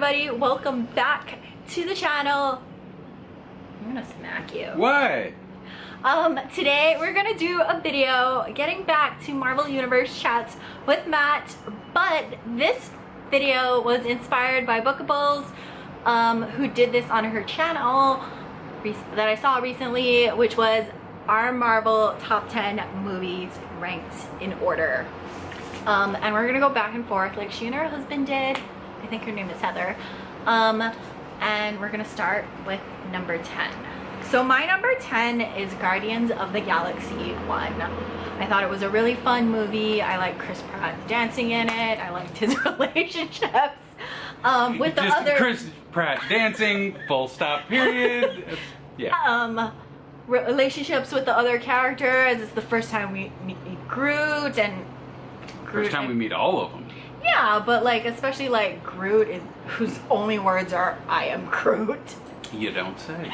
everybody, welcome back to the channel. I'm gonna smack you. What? Today we're gonna do a video getting back to Marvel Universe chats with Matt, but this video was inspired by Bookables, who did this on her channel that I saw recently, which was our Marvel top 10 movies ranked in order. And we're gonna go back and forth like she and her husband did. I think her name is Heather. And we're gonna start with number 10. So my number 10 is Guardians of the Galaxy 1. I thought it was a really fun movie. I liked Chris Pratt dancing in it. I liked his relationships with the other... Chris Pratt dancing, full stop, period. Yeah. Relationships with the other characters. It's the first time we meet Groot and... First time we meet all of them. Yeah, but like, especially like Groot, whose only words are, I am Groot. You don't say.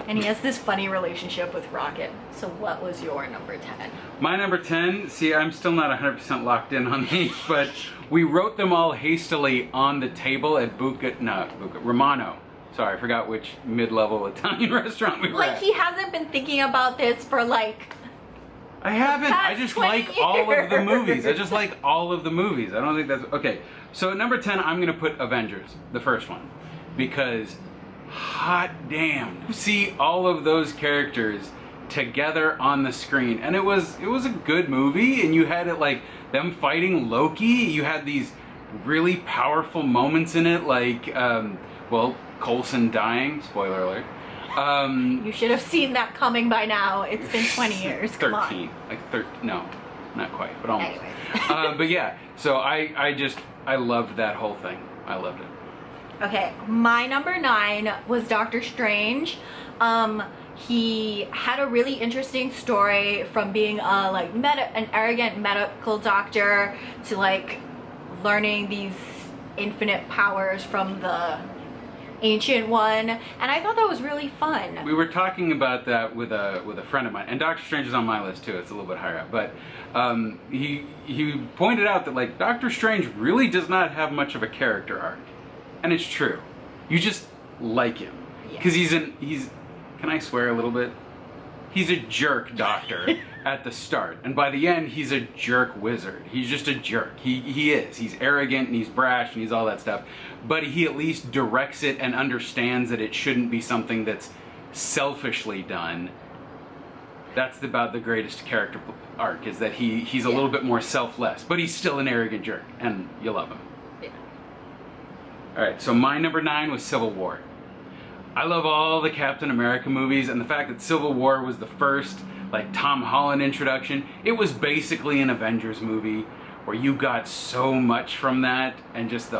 And he has this funny relationship with Rocket. So what was your number 10? My number 10, see, I'm still not 100% locked in on these, but we wrote them all hastily on the table at Romano. Sorry, I forgot which mid-level Italian restaurant we were at. Like, he hasn't been thinking about this for like... I haven't. I just like all of the movies. I just like all of the movies. I don't think that's... Okay, so at number 10, I'm going to put Avengers, the first one. Because, hot damn, to see all of those characters together on the screen. And it was a good movie, and you had it like them fighting Loki. You had these really powerful moments in it, like, well, Coulson dying, spoiler alert. You should have seen that coming by now. It's been 20 years. 13. Come on. Like 13. No, not quite, but almost. Anyways. But yeah, so I loved that whole thing. I loved it. Okay, my number 9 was Doctor Strange. He had a really interesting story from being an arrogant medical doctor to like learning these infinite powers from the Ancient One, and I thought that was really fun. We were talking about that with a friend of mine, and Doctor Strange is on my list too. It's a little bit higher up, but he pointed out that like Doctor Strange really does not have much of a character arc, and it's true. You just like him because he's can I swear a little bit? He's a jerk doctor at the start, and by the end he's a jerk wizard. He's just a jerk. He is. He's arrogant and he's brash and he's all that stuff, but he at least directs it and understands that it shouldn't be something that's selfishly done. That's about the greatest character arc, is that he's a little bit more selfless, but he's still an arrogant jerk, and you love him. Yeah. Alright, so my number 9 was Civil War. I love all the Captain America movies, and the fact that Civil War was the first like Tom Holland introduction. It was basically an Avengers movie where you got so much from that, and just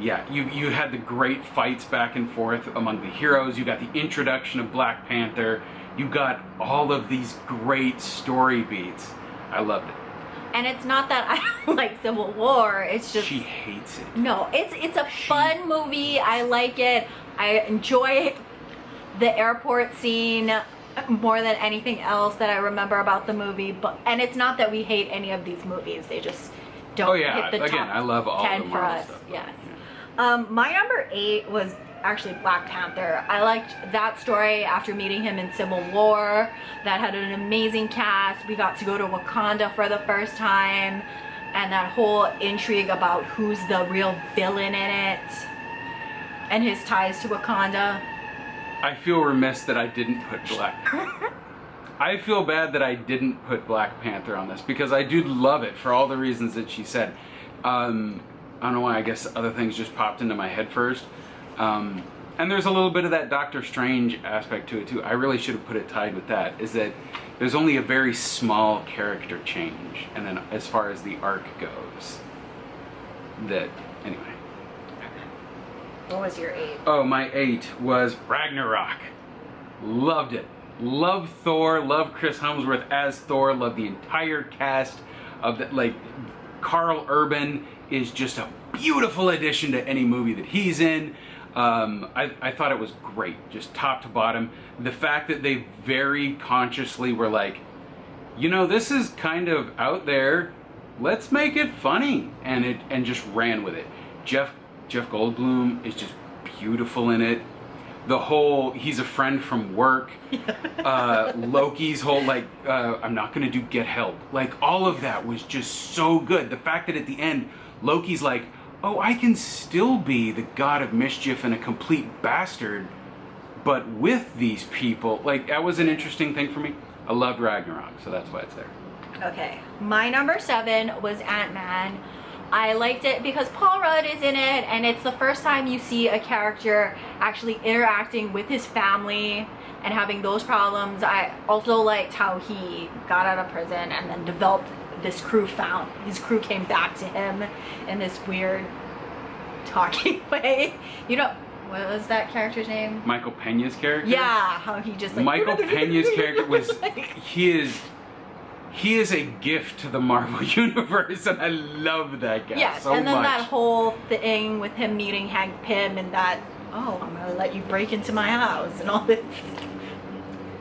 you had the great fights back and forth among the heroes. You got the introduction of Black Panther. You got all of these great story beats. I loved it. And it's not that I don't like Civil War, it's just... She hates it. No, it's a fun movie. I like it. I enjoy the airport scene more than anything else that I remember about the movie. And it's not that we hate any of these movies. They just don't hit the top I love all 10 the for us. stuff. Yes. Yeah. My number 8 was actually Black Panther. I liked that story after meeting him in Civil War. That had an amazing cast. We got to go to Wakanda for the first time, and that whole intrigue about who's the real villain in it and his ties to Wakanda. I feel remiss that I didn't put I feel bad that I didn't put Black Panther on this, because I do love it for all the reasons that she said. I don't know why, I guess other things just popped into my head first. And there's a little bit of that Doctor Strange aspect to it too. I really should have put it tied with that, is that there's only a very small character change, and then as far as the arc goes, that, anyway. What was your 8? Oh, my 8 was Ragnarok. Loved it. Love Thor, love Chris Hemsworth as Thor, love the entire cast of that. Like, Carl Urban is just a beautiful addition to any movie that he's in. I thought it was great, just top to bottom. The fact that they very consciously were like, you know, this is kind of out there, let's make it funny, and just ran with it. Jeff Jeff Goldblum is just beautiful in it. The whole, he's a friend from work. Loki's whole, like, I'm not gonna do get help. Like, all of that was just so good. The fact that at the end, Loki's like, oh, I can still be the god of mischief and a complete bastard, but with these people. Like, that was an interesting thing for me. I loved Ragnarok, so that's why it's there. Okay, my number 7 was Ant-Man. I liked it because Paul Rudd is in it, and it's the first time you see a character actually interacting with his family and having those problems. I also liked how he got out of prison and then developed this crew. His crew came back to him in this weird talking way. You know, what was that character's name? Michael Peña's character? Yeah, how he just like... Michael Peña's character was... He is a gift to the Marvel Universe, and I love that guy so much. And then that whole thing with him meeting Hank Pym and that, oh, I'm gonna let you break into my house and all this.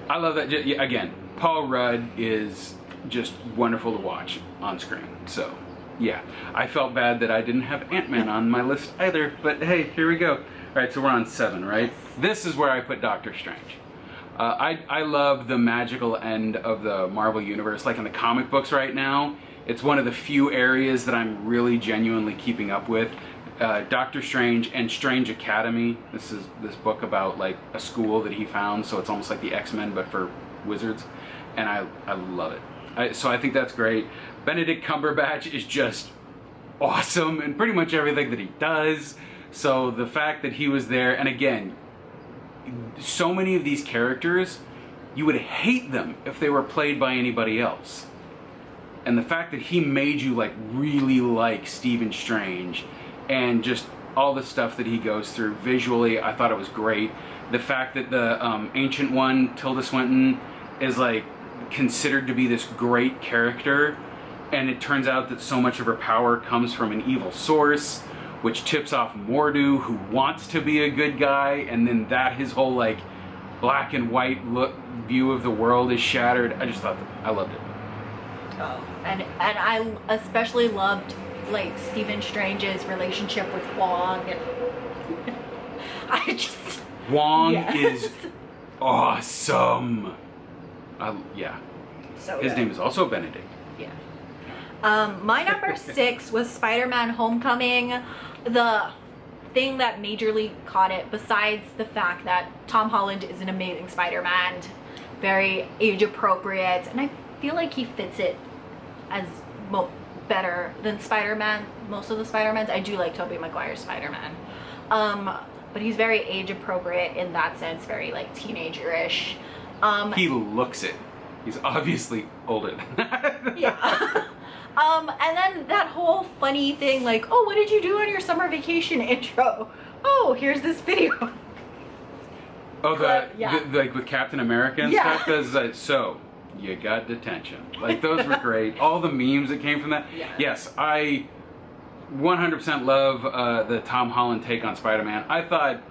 I love that. Again, Paul Rudd is just wonderful to watch on screen. So, yeah. I felt bad that I didn't have Ant-Man on my list either, but hey, here we go. All right, so we're on 7, right? Yes. This is where I put Doctor Strange. I love the magical end of the Marvel Universe. Like in the comic books right now, it's one of the few areas that I'm really genuinely keeping up with. Doctor Strange and Strange Academy. This is this book about like a school that he found, so it's almost like the X-Men but for wizards, and I love it. So I think that's great. Benedict Cumberbatch is just awesome in pretty much everything that he does. So the fact that he was there, and again, so many of these characters, you would hate them if they were played by anybody else. And the fact that he made you like really like Stephen Strange and just all the stuff that he goes through visually, I thought it was great. The fact that the Ancient One, Tilda Swinton, is like considered to be this great character, and it turns out that so much of her power comes from an evil source, which tips off Mordo, who wants to be a good guy, and then his whole like black and white view of the world is shattered. I just thought I loved it. Oh, and I especially loved like Stephen Strange's relationship with Wong. And Wong is awesome. Yeah. So his name is also Benedict. Yeah. My number 6 was Spider-Man Homecoming. The thing that majorly caught it, besides the fact that Tom Holland is an amazing Spider-Man, very age appropriate, and I feel like he fits it as better than Spider-Man. Most of the Spider-Mans, I do like Tobey Maguire's Spider-Man, but he's very age appropriate in that sense, very like teenager-ish. He looks it. He's obviously older than that. Yeah. And then that whole funny thing, like, oh, what did you do on your summer vacation intro? Oh, here's this video. Oh, yeah. Like with Captain America and stuff. That's so you got detention. Like those were great. All the memes that came from that. Yeah. Yes, I 100% love the Tom Holland take on Spider-Man. I thought,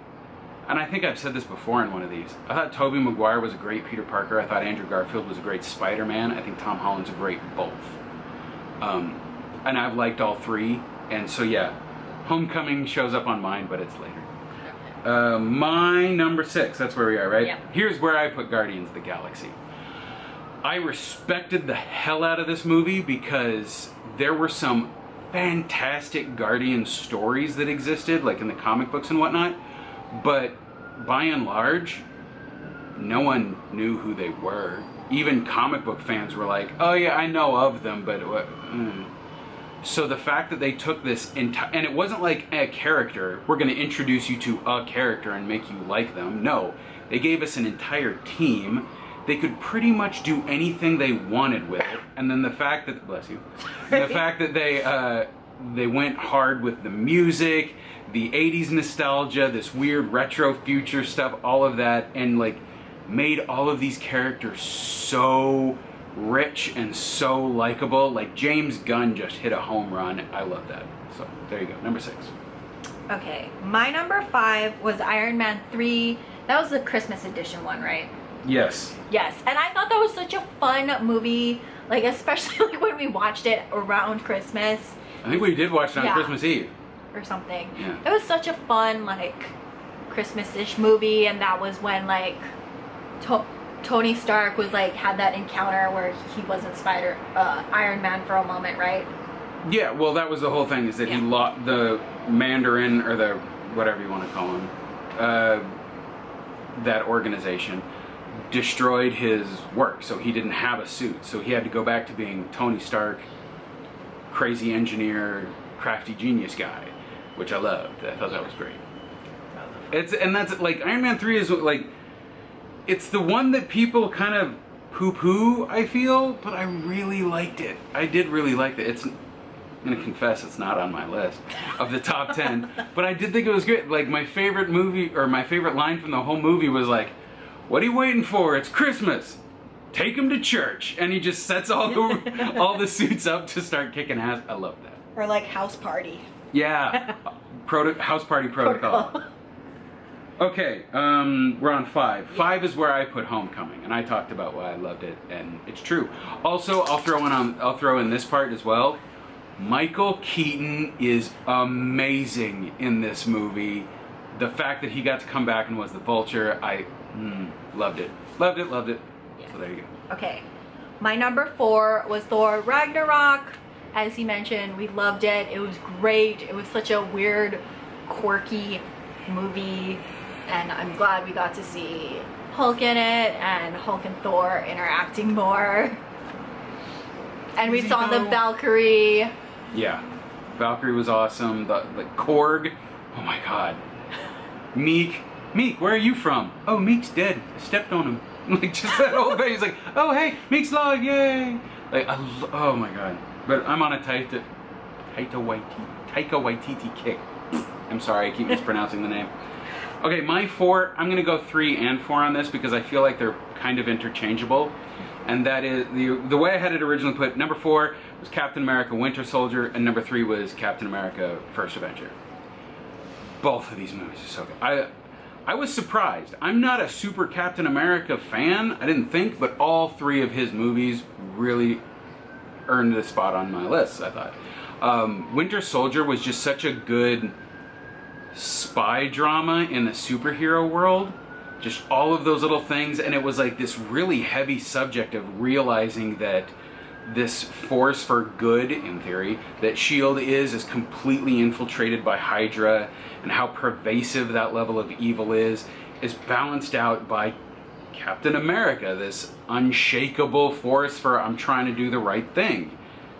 and I think I've said this before in one of these, I thought Tobey Maguire was a great Peter Parker. I thought Andrew Garfield was a great Spider-Man. I think Tom Holland's a great both. And I've liked all three, and so yeah, Homecoming shows up on mine, but it's later. My number 6, that's where we are, right? Yep. Here's where I put Guardians of the Galaxy. I respected the hell out of this movie because there were some fantastic Guardians stories that existed, like in the comic books and whatnot, but by and large, no one knew who they were. Even comic book fans were like, oh yeah, I know of them, but So the fact that they took this and it wasn't like a character, we're going to introduce you to a character and make you like them. No, they gave us an entire team. They could pretty much do anything they wanted with it. And then the fact that, bless you, the fact that they went hard with the music, the 80s nostalgia, this weird retro future stuff, all of that, and like made all of these characters so rich and so likable. Like James Gunn just hit a home run. I love that. So there you go, number 6. Okay, my number 5 was Iron Man 3. That was the Christmas edition one, right? Yes. Yes, and I thought that was such a fun movie, like especially like when we watched it around Christmas. I think we did watch it on Christmas Eve. or something. Yeah. It was such a fun, like, Christmas-ish movie, and that was when, like, Tony Stark was, like, had that encounter where he wasn't Iron Man for a moment, right? Yeah, well, that was the whole thing, is that he lost the Mandarin, or the, whatever you want to call him, that organization, destroyed his work, so he didn't have a suit. So he had to go back to being Tony Stark, crazy engineer, crafty genius guy, which I loved. I thought that was great. And that's, like, Iron Man 3 is, like, it's the one that people kind of poo-poo, I feel, but I really liked it. I did really like it. I'm gonna confess it's not on my list of the top 10, but I did think it was good. Like, my favorite movie, or my favorite line from the whole movie was like, "What are you waiting for? It's Christmas. Take him to church." And he just sets all the suits up to start kicking ass. I love that. Or like House Party. Yeah. House Party Protocol. Okay, we're on 5. 5 is where I put Homecoming, and I talked about why I loved it, and it's true. Also, I'll throw in this part as well. Michael Keaton is amazing in this movie. The fact that he got to come back and was the Vulture, I loved it. Loved it. Yes. So there you go. Okay, my number 4 was Thor Ragnarok. As he mentioned, we loved it. It was great. It was such a weird, quirky movie, and I'm glad we got to see Hulk in it, and Hulk and Thor interacting more. And we saw the Valkyrie. Yeah, Valkyrie was awesome. The Korg, oh my god. Meek, where are you from? Oh, Meek's dead. I stepped on him. Like, just that whole thing. He's like, oh hey, Meek's alive, yay! Like, oh my god. But I'm on a Taika Waititi kick. I'm sorry, I keep mispronouncing the name. Okay, my 4, I'm gonna go 3 and 4 on this because I feel like they're kind of interchangeable. And that is, the way I had it originally put, number 4 was Captain America Winter Soldier, and number 3 was Captain America First Avenger. Both of these movies are so good. I was surprised. I'm not a super Captain America fan, I didn't think, but all 3 of his movies really earned a spot on my list, I thought. Winter Soldier was just such a good spy drama in the superhero world. Just all of those little things, and it was like this really heavy subject of realizing that this force for good, in theory, that S.H.I.E.L.D. is completely infiltrated by Hydra, and how pervasive that level of evil is balanced out by Captain America, this unshakable force for I'm trying to do the right thing.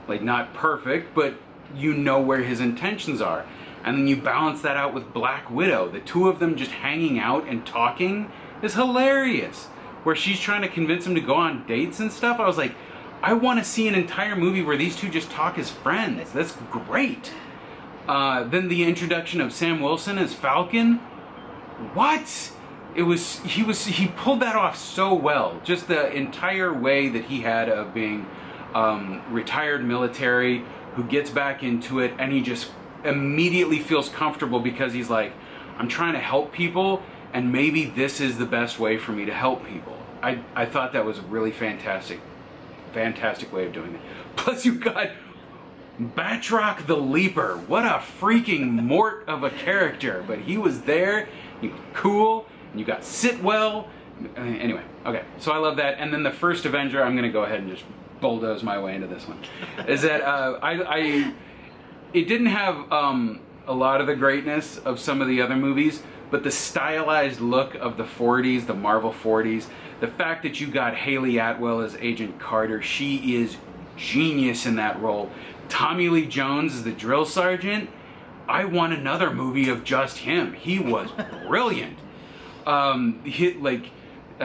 Like, not perfect, but you know where his intentions are. And then you balance that out with Black Widow. The two of them just hanging out and talking is hilarious. Where she's trying to convince him to go on dates and stuff. I was like, I want to see an entire movie where these two just talk as friends. That's great. Then the introduction of Sam Wilson as Falcon. What? He pulled that off so well. Just the entire way that he had of being retired military, who gets back into it, and he just immediately feels comfortable because he's like, I'm trying to help people, and maybe this is the best way for me to help people. I thought that was a really fantastic way of doing it. Plus you got Batroc the Leaper. What a freaking mort of a character, but he was there, he was cool, and you got Sitwell. Anyway, okay, so I love that. And then the First Avenger, I'm gonna go ahead and just bulldoze my way into this one, is that it didn't have a lot of the greatness of some of the other movies, but the stylized look of the 40s, the Marvel 40s, the fact that you got Haley Atwell as Agent Carter, she is genius in that role. Tommy Lee Jones as the drill sergeant, I want another movie of just him. He was brilliant.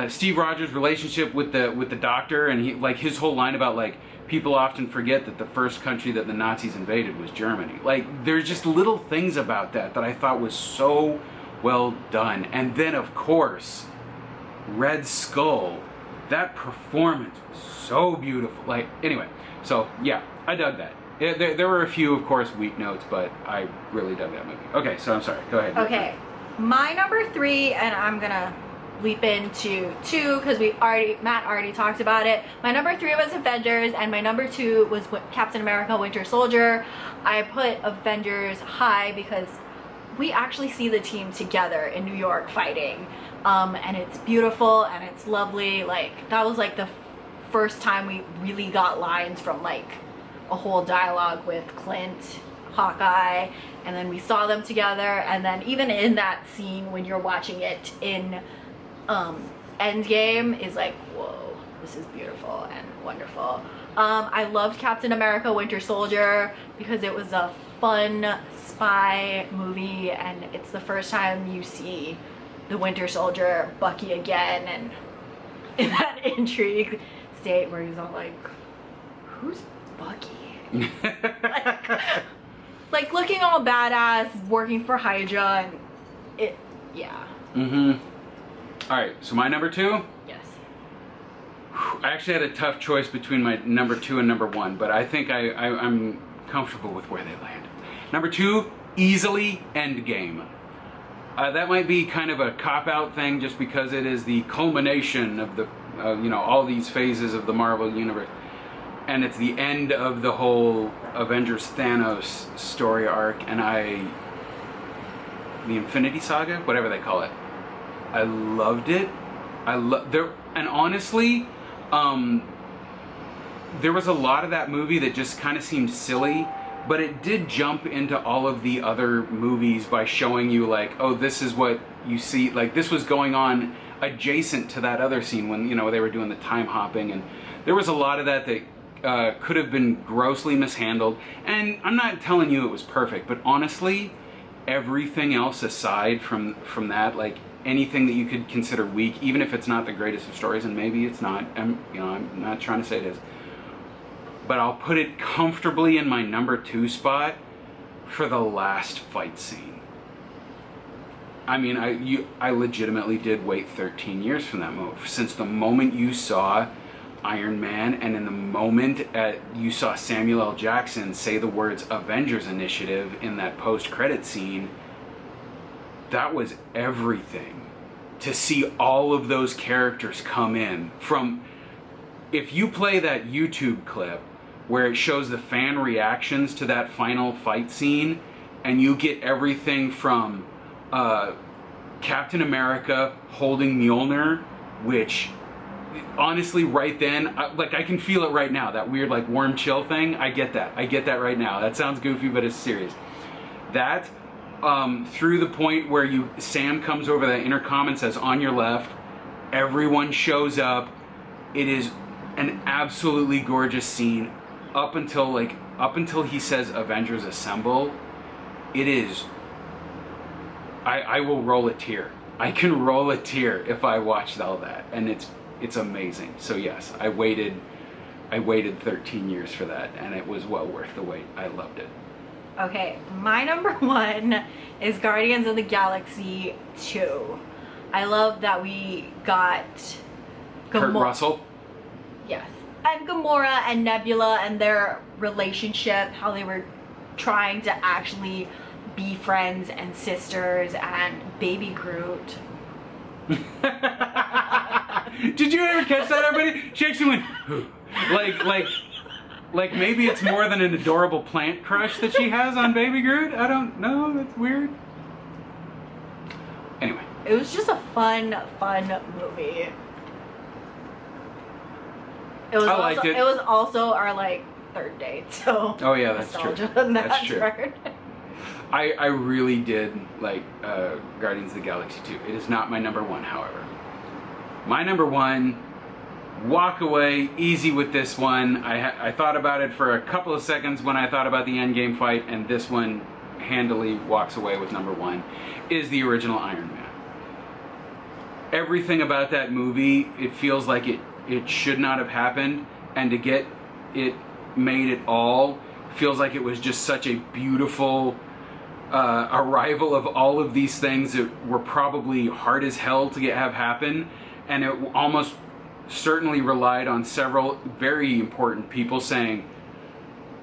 Steve Rogers' relationship with the doctor, and his whole line about like, people often forget that the first country that the Nazis invaded was Germany. Like, there's just little things about that I thought was so well done. And then, of course, Red Skull. That performance was so beautiful. Like, anyway, so yeah, I dug that. There were a few, of course, weak notes, but I really dug that movie. Okay, so I'm sorry. Go ahead. Okay, my number 3, and I'm gonna leap into 2 because Matt already talked about it. My number 3 was Avengers, and my number 2 was Captain America Winter Soldier. I put Avengers high because we actually see the team together in New York fighting, and it's beautiful and it's lovely. Like, that was like the first time we really got lines from like a whole dialogue with Clint, Hawkeye, and then we saw them together. And then even in that scene when you're watching it in Endgame is like, whoa, this is beautiful and wonderful. I loved Captain America Winter Soldier because it was a fun spy movie, and it's the first time you see the Winter Soldier, Bucky again, and in that intrigue state where he's all like, who's Bucky? like looking all badass, working for Hydra, and it, yeah. All right, so my number 2? Yes. I actually had a tough choice between my number 2 and number 1, but I think I'm comfortable with where they land. Number 2, easily Endgame. That might be kind of a cop-out thing just because it is the culmination of the, all these phases of the Marvel Universe. And it's the end of the whole Avengers Thanos story arc, and the Infinity Saga, whatever they call it. I loved it. And honestly, there was a lot of that movie that just kind of seemed silly, but it did jump into all of the other movies by showing you like, oh, this is what you see. Like, this was going on adjacent to that other scene when, they were doing the time hopping, and there was a lot of that could have been grossly mishandled. And I'm not telling you it was perfect, but honestly, everything else aside from that, like anything that you could consider weak, even if it's not the greatest of stories, and maybe it's not, I'm not trying to say it is, but I'll put it comfortably in my number 2 spot for the last fight scene. I mean, I legitimately did wait 13 years from that move. Since the moment you saw Iron Man, and in the moment you saw Samuel L. Jackson say the words Avengers Initiative in that post-credit scene, that was everything. To see all of those characters come in from, if you play that YouTube clip where it shows the fan reactions to that final fight scene, and you get everything from Captain America holding Mjolnir, which honestly right then, I can feel it right now, that weird like warm chill thing. I get that right now. That sounds goofy, but it's serious. That through the point where Sam comes over the intercom and says, on your left, everyone shows up. It is an absolutely gorgeous scene up until he says Avengers Assemble. It is, I will roll a tear. I can roll a tear if I watched all that, and it's amazing. So yes, I waited 13 years for that, and it was well worth the wait. I loved it. Okay, my number 1 is Guardians of the Galaxy 2. I love that we got Kurt Russell. Yes. And Gamora and Nebula and their relationship, how they were trying to actually be friends and sisters, and Baby Groot. Did you ever catch that, everybody? She actually went, like maybe it's more than an adorable plant crush that she has on Baby Groot? I don't know, that's weird. Anyway. It was just a fun movie. It was also our like 3rd date, so. Oh yeah, that's true. That's true. I really did like Guardians of the Galaxy 2. It is not my number 1, however. My number 1, walk away, easy with this one. I thought about it for a couple of seconds when I thought about the Endgame fight, and this one handily walks away with number 1, is the original Iron Man. Everything about that movie, it feels like it should not have happened, and to get it made at all feels like it was just such a beautiful arrival of all of these things that were probably hard as hell to have happen, and it almost certainly relied on several very important people saying,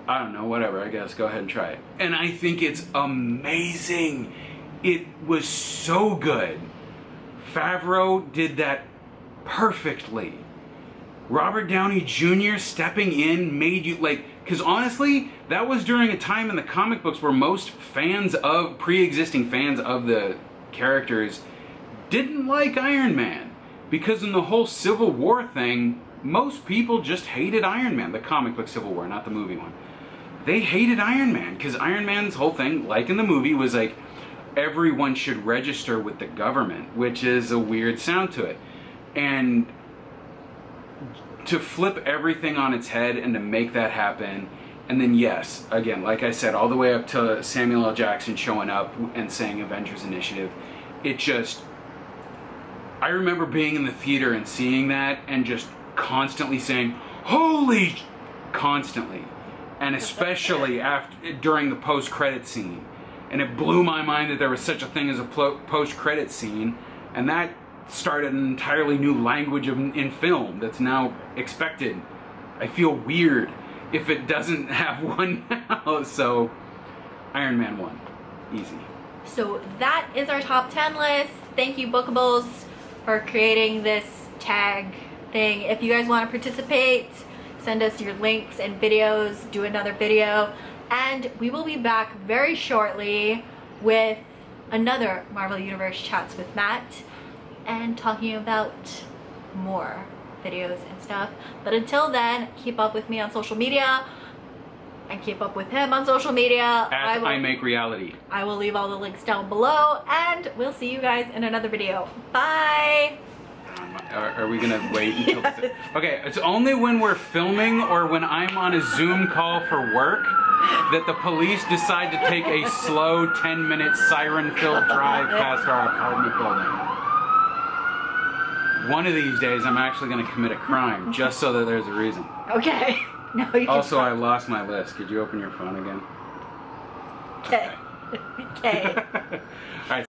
I don't know, whatever, I guess, go ahead and try it. And I think it's amazing. It was so good Favreau did that perfectly. Robert Downey Jr. stepping in made you like, because honestly, that was during a time in the comic books where most fans of, pre-existing fans of the characters didn't like Iron Man. Because in the whole Civil War thing, most people just hated Iron Man. The comic book Civil War, not the movie one. They hated Iron Man, because Iron Man's whole thing, like in the movie, was like, everyone should register with the government, which is a weird sound to it. And to flip everything on its head and to make that happen, and then yes, again, like I said, all the way up to Samuel L. Jackson showing up and saying Avengers Initiative, it just, I remember being in the theater and seeing that and just constantly saying, holy, constantly. And especially during the post-credit scene. And it blew my mind that there was such a thing as a post-credit scene, and that started an entirely new language in film that's now expected. I feel weird if it doesn't have one now. So, Iron Man 1. Easy. So that is our top 10 list. Thank you, Bookables, for creating this tag thing. If you guys want to participate, send us your links and videos, do another video, and we will be back very shortly with another Marvel Universe Chats with Matt and talking about more videos and stuff. But until then, keep up with me on social media and keep up with him on social media. I make reality. I will leave all the links down below, and we'll see you guys in another video. Bye! Are we gonna wait until this? Okay, it's only when we're filming or when I'm on a Zoom call for work that the police decide to take a slow 10-minute siren-filled drive past our apartment building. One of these days, I'm actually gonna commit a crime just so that there's a reason. Okay. No, you can Also, I lost my list. Could you open your phone again? Okay. Okay. All right.